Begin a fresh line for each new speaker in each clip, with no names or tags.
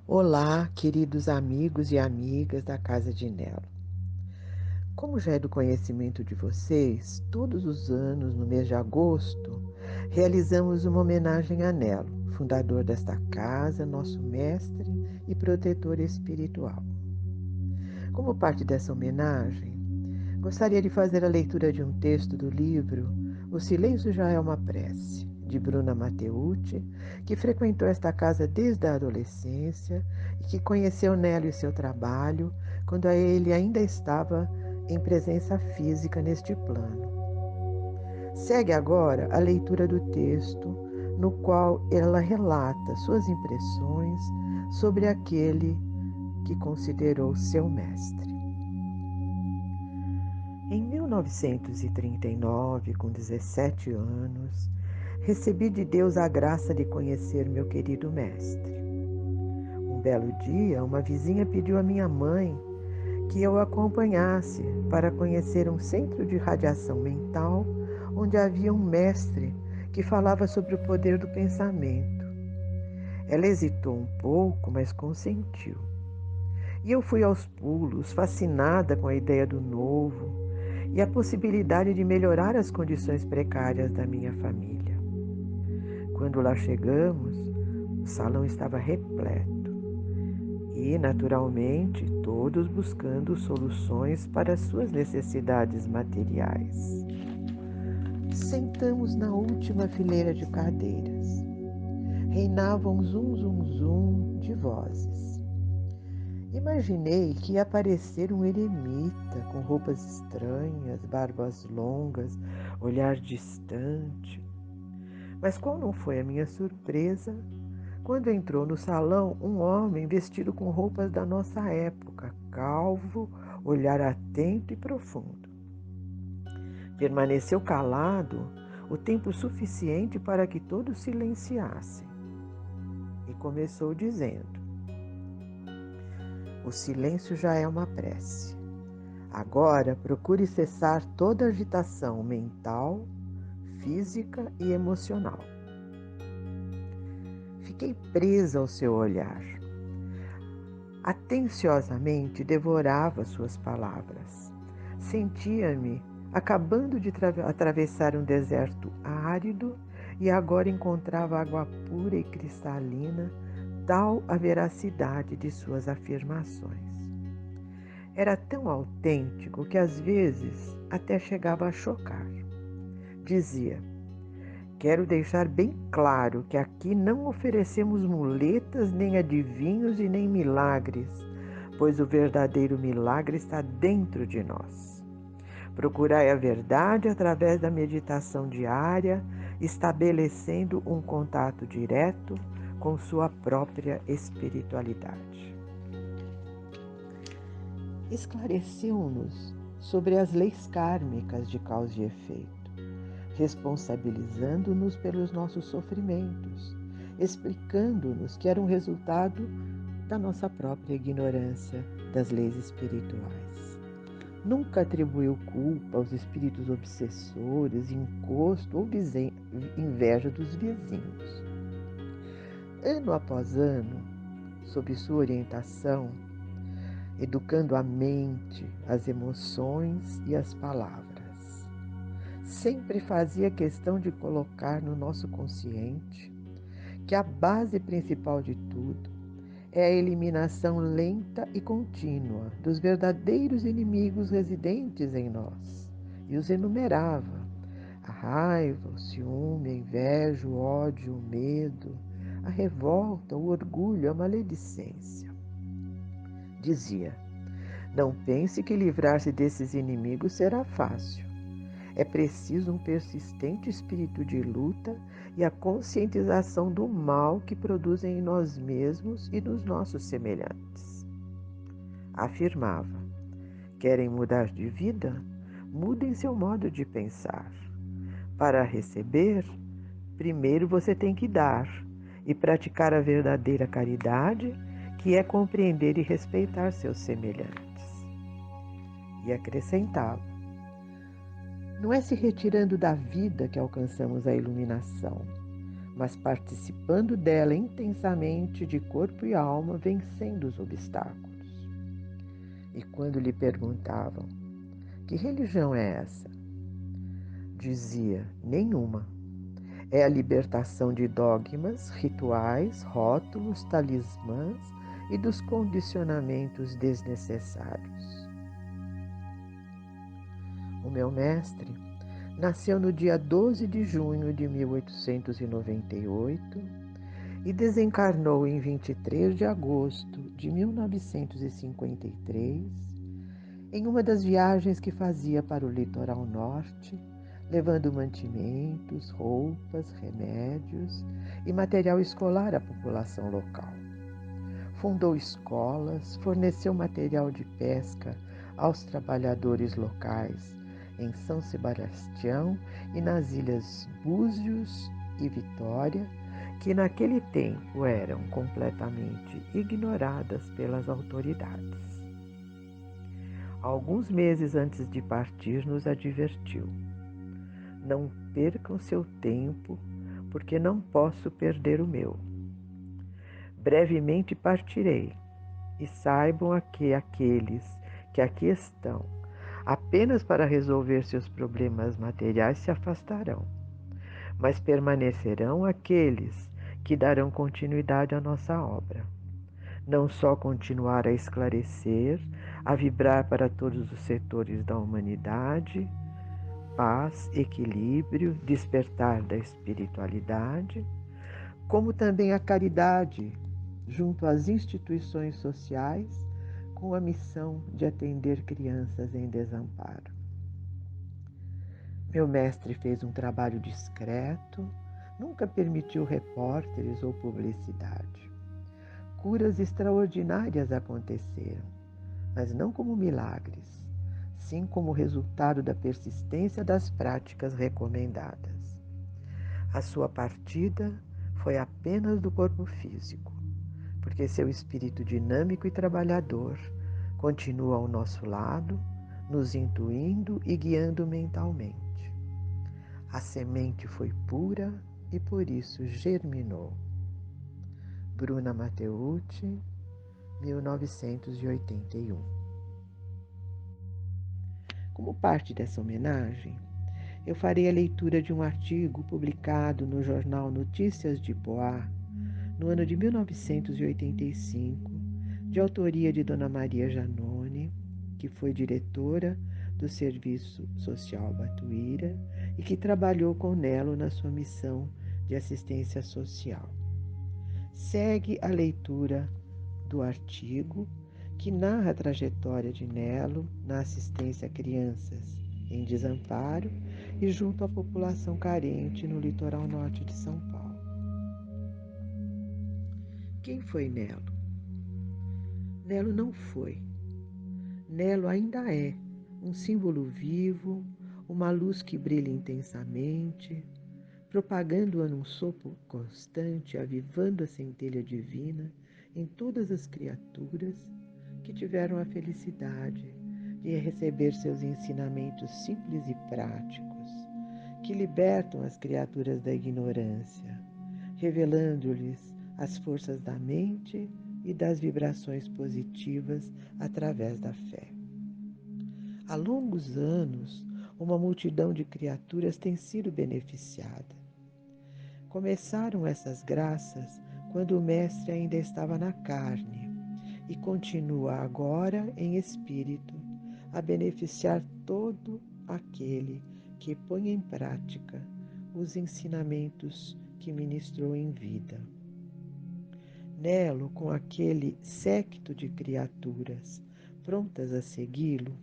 Olá, queridos amigos e amigas da Casa de Nelo. Como já é do conhecimento de vocês, todos os anos, no mês de agosto, realizamos uma homenagem a Nelo, fundador desta casa, nosso mestre e protetor espiritual. Como parte dessa homenagem, gostaria de fazer a leitura de um texto do livro O Silêncio Já é uma Prece, de Bruna Matteucci, que frequentou esta casa desde a adolescência e que conheceu Nelo e seu trabalho quando ele ainda estava em presença física neste plano. Segue agora a leitura do texto, no qual ela relata suas impressões sobre aquele que considerou seu mestre. Em 1939, com 17 anos, recebi de Deus a graça de conhecer meu querido mestre. Um belo dia, uma vizinha pediu à minha mãe que eu a acompanhasse para conhecer um centro de radiação mental onde havia um mestre que falava sobre o poder do pensamento. Ela hesitou um pouco, mas consentiu. E eu fui aos pulos, fascinada com a ideia do novo e a possibilidade de melhorar as condições precárias da minha família. Quando lá chegamos, o salão estava repleto e, naturalmente, todos buscando soluções para suas necessidades materiais. Sentamos na última fileira de cadeiras. Reinava um zum de vozes. Imaginei que ia aparecer um eremita com roupas estranhas, barbas longas, olhar distante. Mas qual não foi a minha surpresa quando entrou no salão um homem vestido com roupas da nossa época, calvo, olhar atento e profundo. Permaneceu calado o tempo suficiente para que todos silenciassem. E começou dizendo: o silêncio já é uma prece. Agora procure cessar toda agitação mental, física e emocional. Fiquei presa ao seu olhar. Atenciosamente devorava suas palavras. Sentia-me acabando de atravessar um deserto árido e agora encontrava água pura e cristalina, tal a veracidade de suas afirmações. Era tão autêntico que às vezes até chegava a chocar. Dizia: quero deixar bem claro que aqui não oferecemos muletas, nem adivinhos e nem milagres, pois o verdadeiro milagre está dentro de nós. Procurai a verdade através da meditação diária estabelecendo um contato direto com sua própria espiritualidade. Esclareceu-nos sobre as leis kármicas de causa e efeito, responsabilizando-nos pelos nossos sofrimentos, explicando-nos que eram resultado da nossa própria ignorância das leis espirituais. Nunca atribuiu culpa aos espíritos obsessores, encosto ou inveja dos vizinhos. Ano após ano, sob sua orientação, educando a mente, as emoções e as palavras, sempre fazia questão de colocar no nosso consciente que a base principal de tudo é a eliminação lenta e contínua dos verdadeiros inimigos residentes em nós, e os enumerava: a raiva, o ciúme, a inveja, o ódio, o medo, a revolta, o orgulho, a maledicência. Dizia: não pense que livrar-se desses inimigos será fácil. É preciso um persistente espírito de luta e a conscientização do mal que produzem em nós mesmos e nos nossos semelhantes. Afirmava: querem mudar de vida? Mudem seu modo de pensar. Para receber, primeiro você tem que dar e praticar a verdadeira caridade, que é compreender e respeitar seus semelhantes. E acrescentava: não é se retirando da vida que alcançamos a iluminação, mas participando dela intensamente de corpo e alma, vencendo os obstáculos. E quando lhe perguntavam: que religião é essa? Dizia: nenhuma. É a libertação de dogmas, rituais, rótulos, talismãs e dos condicionamentos desnecessários. O meu mestre nasceu no dia 12 de junho de 1898 e desencarnou em 23 de agosto de 1953, em uma das viagens que fazia para o litoral norte, levando mantimentos, roupas, remédios e material escolar à população local. Fundou escolas, forneceu material de pesca aos trabalhadores locais em São Sebastião e nas ilhas Búzios e Vitória, que naquele tempo eram completamente ignoradas pelas autoridades. Alguns meses antes de partir, nos advertiu: não percam seu tempo, porque não posso perder o meu. Brevemente partirei, e saibam que aqueles que aqui estão apenas para resolver seus problemas materiais se afastarão, mas permanecerão aqueles que darão continuidade à nossa obra. Não só continuar a esclarecer, a vibrar para todos os setores da humanidade, paz, equilíbrio, despertar da espiritualidade, como também a caridade junto às instituições sociais, com a missão de atender crianças em desamparo. Meu mestre fez um trabalho discreto, nunca permitiu repórteres ou publicidade. Curas extraordinárias aconteceram, mas não como milagres, sim como resultado da persistência das práticas recomendadas. A sua partida foi apenas do corpo físico, porque seu espírito dinâmico e trabalhador continua ao nosso lado, nos intuindo e guiando mentalmente. A semente foi pura e por isso germinou. Bruna Matteucci, 1981. Como parte dessa homenagem, eu farei a leitura de um artigo publicado no jornal Notícias de Poá, no ano de 1985, de autoria de Dona Maria Janone, que foi diretora do Serviço Social Batuíra e que trabalhou com Nelo na sua missão de assistência social. Segue a leitura do artigo, que narra a trajetória de Nelo na assistência a crianças em desamparo e junto à população carente no litoral norte de São Paulo. Quem foi Nelo? Nelo não foi. Nelo ainda é um símbolo vivo, uma luz que brilha intensamente, propagando-a num sopro constante, avivando a centelha divina em todas as criaturas que tiveram a felicidade de receber seus ensinamentos simples e práticos, que libertam as criaturas da ignorância, revelando-lhes as forças da mente e das vibrações positivas através da fé. Há longos anos, uma multidão de criaturas tem sido beneficiada. Começaram essas graças quando o Mestre ainda estava na carne e continua agora em espírito a beneficiar todo aquele que põe em prática os ensinamentos que ministrou em vida. Nelo, com aquele séquito de criaturas prontas a segui-lo,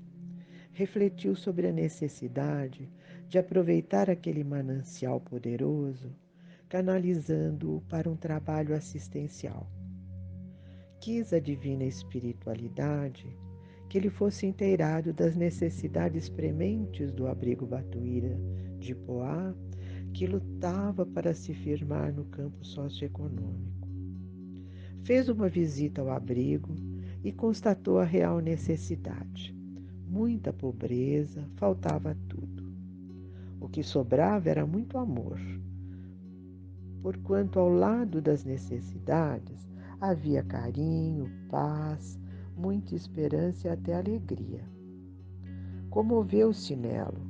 refletiu sobre a necessidade de aproveitar aquele manancial poderoso, canalizando-o para um trabalho assistencial. Quis a divina espiritualidade que ele fosse inteirado das necessidades prementes do abrigo Batuíra de Poá, que lutava para se firmar no campo socioeconômico. Fez uma visita ao abrigo e constatou a real necessidade. Muita pobreza, faltava tudo. O que sobrava era muito amor, porquanto ao lado das necessidades havia carinho, paz, muita esperança e até alegria. Comoveu-se Nelo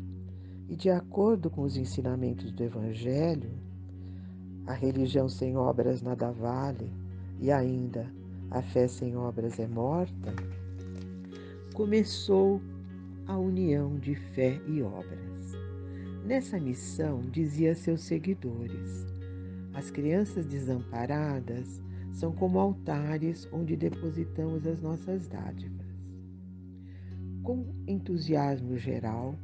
e, de acordo com os ensinamentos do Evangelho, a religião sem obras nada vale e ainda a fé sem obras é morta, começou a união de fé e obras. Nessa missão, dizia a seus seguidores: as crianças desamparadas são como altares onde depositamos as nossas dádivas. Com entusiasmo geral,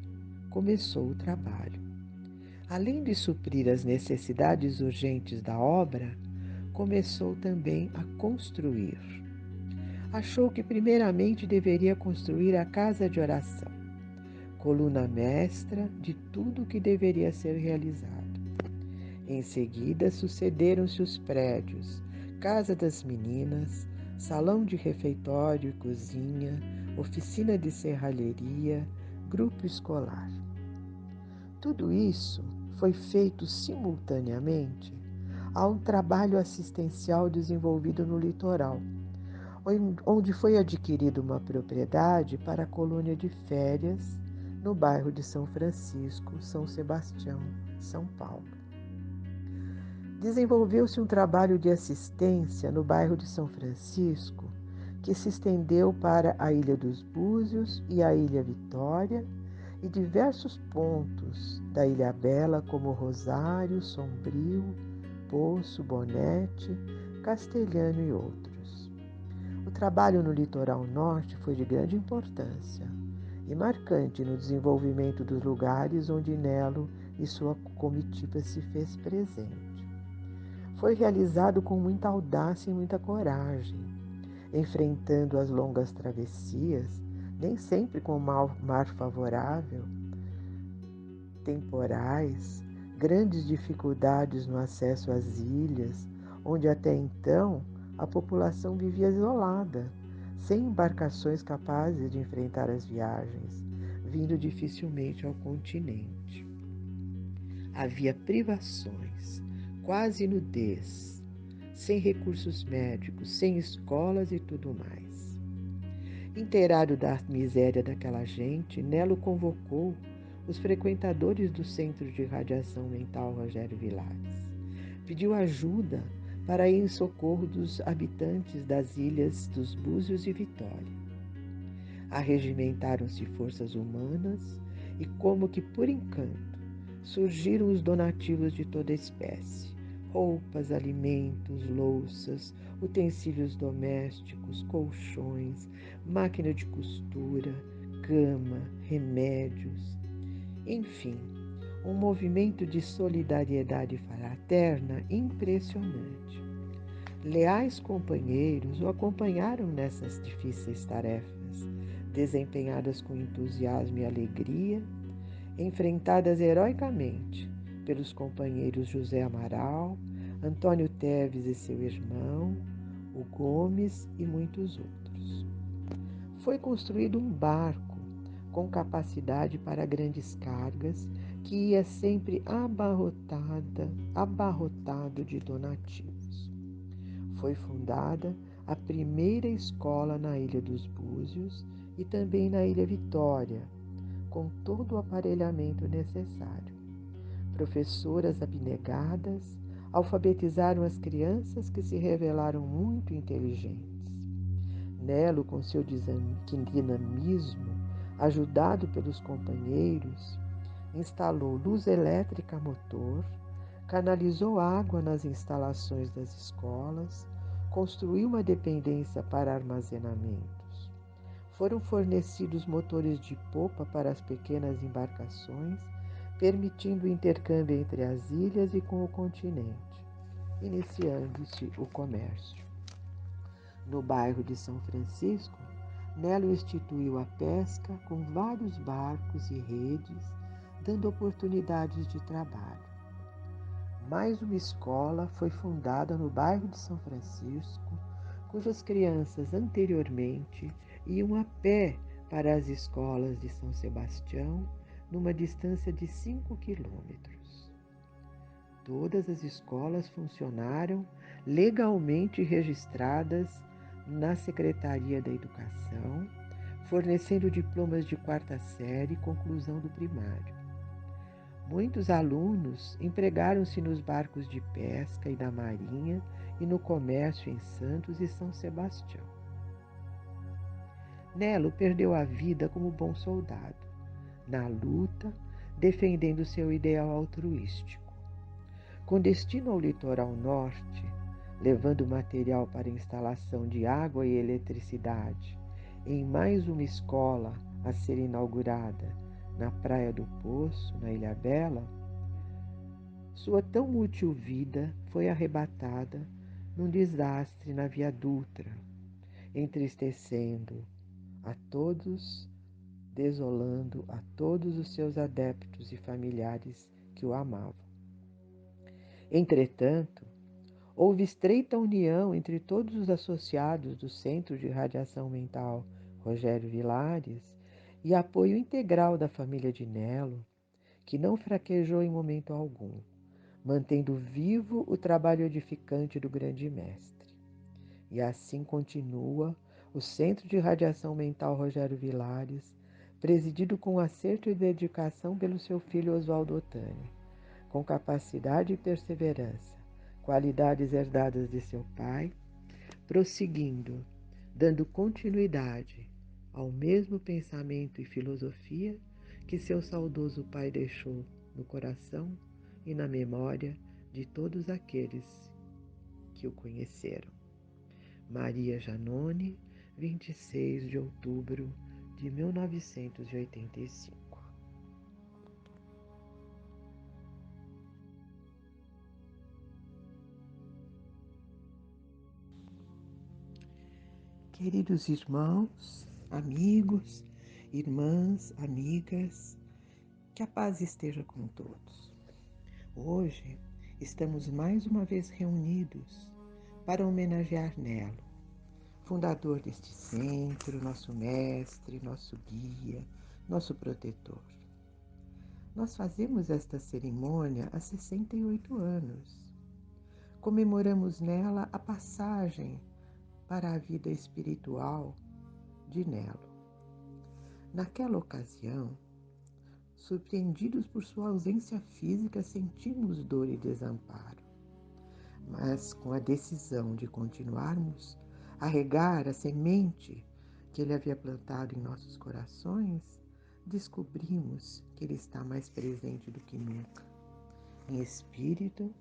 começou o trabalho. Além de suprir as necessidades urgentes da obra, começou também a construir. Achou que primeiramente deveria construir a casa de oração, coluna mestra de tudo o que deveria ser realizado. Em seguida, sucederam-se os prédios, casa das meninas, salão de refeitório e cozinha, oficina de serralheria, grupo escolar. Tudo isso foi feito simultaneamente a um trabalho assistencial desenvolvido no litoral, onde foi adquirida uma propriedade para a colônia de férias no bairro de São Francisco, São Sebastião, São Paulo. Desenvolveu-se um trabalho de assistência no bairro de São Francisco, que se estendeu para a Ilha dos Búzios e a Ilha Vitória e diversos pontos da Ilha Bela, como Rosário, Sombrio, Poço, Bonete, Castelhano e outros. O trabalho no litoral norte foi de grande importância e marcante no desenvolvimento dos lugares onde Nelo e sua comitiva se fez presente. Foi realizado com muita audácia e muita coragem, enfrentando as longas travessias, nem sempre com mar favorável, temporais, grandes dificuldades no acesso às ilhas, onde até então a população vivia isolada, sem embarcações capazes de enfrentar as viagens, vindo dificilmente ao continente. Havia privações, quase nudez, sem recursos médicos, sem escolas e tudo mais. Inteirado da miséria daquela gente, Nelo convocou os frequentadores do Centro de Radiação Mental Rogério Vilares. Pediu ajuda para ir em socorro dos habitantes das ilhas dos Búzios e Vitória. Arregimentaram-se forças humanas e, como que por encanto, surgiram os donativos de toda espécie: roupas, alimentos, louças, utensílios domésticos, colchões, máquina de costura, cama, remédios. Enfim, um movimento de solidariedade fraterna impressionante. Leais companheiros o acompanharam nessas difíceis tarefas, desempenhadas com entusiasmo e alegria, enfrentadas heroicamente pelos companheiros José Amaral, Antônio Teves e seu irmão, o Gomes e muitos outros. Foi construído um barco com capacidade para grandes cargas que ia sempre abarrotado de donativos. Foi fundada a primeira escola na Ilha dos Búzios e também na Ilha Vitória, com todo o aparelhamento necessário. Professoras abnegadas alfabetizaram as crianças que se revelaram muito inteligentes. Nelo, com seu dinamismo, ajudado pelos companheiros, instalou luz elétrica a motor, canalizou água nas instalações das escolas, construiu uma dependência para armazenamentos. Foram fornecidos motores de popa para as pequenas embarcações, permitindo o intercâmbio entre as ilhas e com o continente, iniciando-se o comércio. No bairro de São Francisco, Nelo instituiu a pesca com vários barcos e redes, dando oportunidades de trabalho. Mais uma escola foi fundada no bairro de São Francisco, cujas crianças anteriormente iam a pé para as escolas de São Sebastião, numa distância de 5 quilômetros. Todas as escolas funcionaram legalmente registradas na Secretaria da Educação, fornecendo diplomas de quarta série e conclusão do primário. Muitos alunos empregaram-se nos barcos de pesca e da marinha e no comércio em Santos e São Sebastião. Nelo perdeu a vida como bom soldado, na luta, defendendo seu ideal altruístico. Com destino ao litoral norte, levando material para instalação de água e eletricidade em mais uma escola a ser inaugurada na Praia do Poço, na Ilha Bela, sua tão útil vida foi arrebatada num desastre na Via Dutra, entristecendo a todos, desolando a todos os seus adeptos e familiares que o amavam. Entretanto, houve estreita união entre todos os associados do Centro de Radiação Mental Rogério Vilares e apoio integral da família de Nelo, que não fraquejou em momento algum, mantendo vivo o trabalho edificante do grande mestre. E assim continua o Centro de Radiação Mental Rogério Vilares, presidido com acerto e dedicação pelo seu filho Oswaldo Otani, com capacidade e perseverança, qualidades herdadas de seu pai, prosseguindo, dando continuidade ao mesmo pensamento e filosofia que seu saudoso pai deixou no coração e na memória de todos aqueles que o conheceram. Maria Janone, 26 de outubro de 1985. Queridos irmãos, amigos, irmãs, amigas, que a paz esteja com todos. Hoje estamos mais uma vez reunidos para homenagear Nelo, fundador deste centro, nosso mestre, nosso guia, nosso protetor. Nós fazemos esta cerimônia há 68 anos. Comemoramos nela a passagem para a vida espiritual de Nelo. Naquela ocasião, surpreendidos por sua ausência física, sentimos dor e desamparo. Mas com a decisão de continuarmos a regar a semente que ele havia plantado em nossos corações, descobrimos que ele está mais presente do que nunca, em espírito,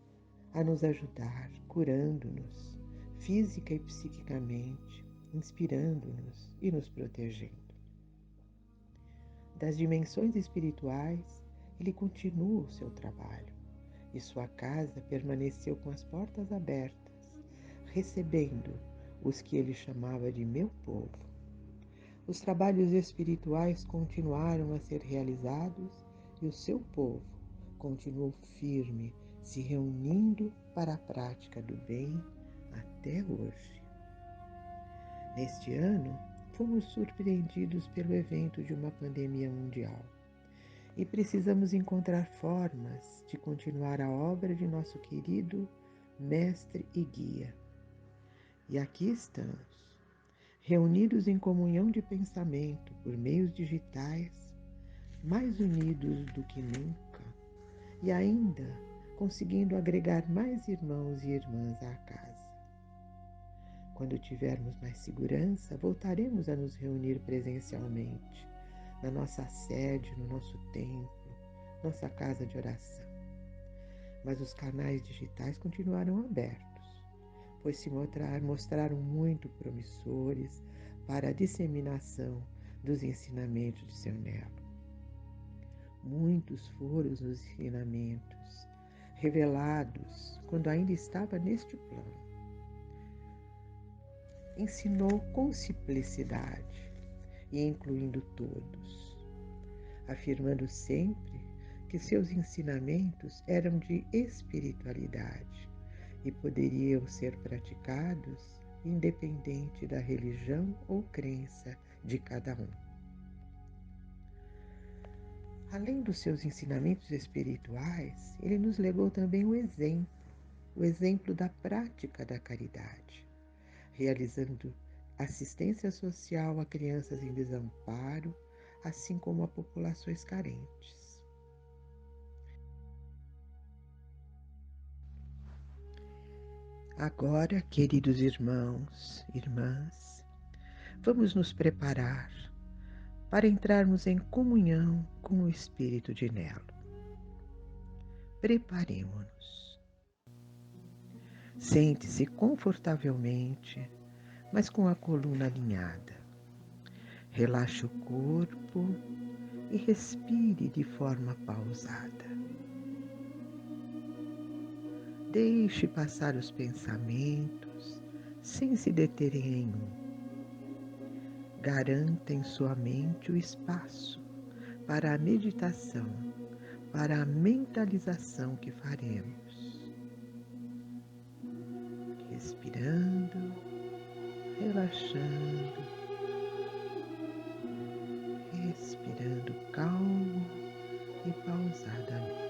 a nos ajudar, curando-nos, física e psiquicamente, inspirando-nos e nos protegendo. Das dimensões espirituais, ele continua o seu trabalho e sua casa permaneceu com as portas abertas, recebendo os que ele chamava de meu povo. Os trabalhos espirituais continuaram a ser realizados e o seu povo continuou firme, se reunindo para a prática do bem até hoje. Neste ano, fomos surpreendidos pelo evento de uma pandemia mundial e precisamos encontrar formas de continuar a obra de nosso querido Mestre e Guia. E aqui estamos, reunidos em comunhão de pensamento por meios digitais, mais unidos do que nunca e ainda conseguindo agregar mais irmãos e irmãs à casa. Quando tivermos mais segurança, voltaremos a nos reunir presencialmente, na nossa sede, no nosso templo, nossa casa de oração. Mas os canais digitais continuaram abertos, pois se mostraram muito promissores para a disseminação dos ensinamentos de seu Nelo. Muitos foram os ensinamentos revelados quando ainda estava neste plano. Ensinou com simplicidade e incluindo todos, afirmando sempre que seus ensinamentos eram de espiritualidade e poderiam ser praticados independente da religião ou crença de cada um. Além dos seus ensinamentos espirituais, ele nos legou também o exemplo da prática da caridade, realizando assistência social a crianças em desamparo, assim como a populações carentes. Agora, queridos irmãos, irmãs, vamos nos preparar para entrarmos em comunhão com o Espírito de Nelo. Preparemo-nos. Sente-se confortavelmente, mas com a coluna alinhada. Relaxe o corpo e respire de forma pausada. Deixe passar os pensamentos sem se deter em nenhum. Garanta em sua mente o espaço para a meditação, para a mentalização que faremos. Respirando, relaxando, respirando calmo e pausadamente.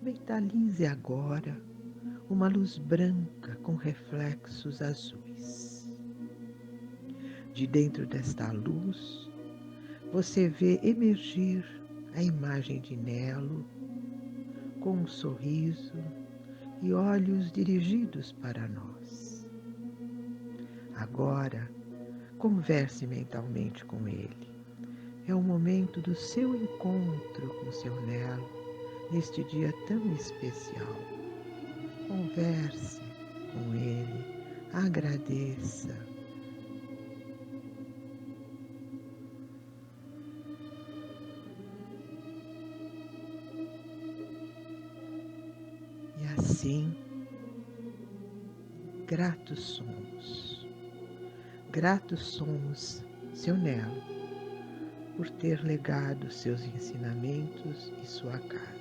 Mentalize agora uma luz branca com reflexos azuis. De dentro desta luz, você vê emergir a imagem de Nelo com um sorriso e olhos dirigidos para nós. Agora, converse mentalmente com ele. É o momento do seu encontro com seu Nelo neste dia tão especial. Converse com ele, agradeça. E assim, gratos somos, seu Nelo, por ter legado seus ensinamentos e sua casa.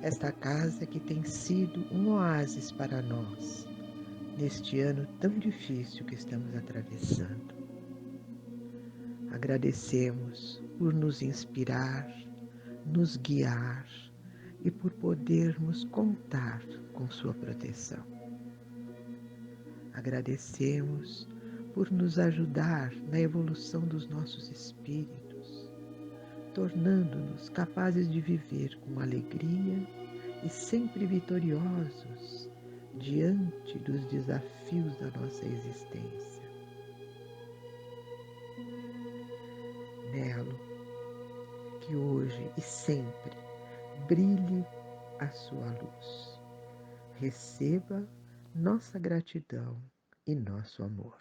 Esta casa que tem sido um oásis para nós, neste ano tão difícil que estamos atravessando. Agradecemos por nos inspirar, nos guiar e por podermos contar com sua proteção. Agradecemos por nos ajudar na evolução dos nossos espíritos, tornando-nos capazes de viver com alegria e sempre vitoriosos diante dos desafios da nossa existência. Nelo, que hoje e sempre brilhe a sua luz. Receba nossa gratidão e nosso amor.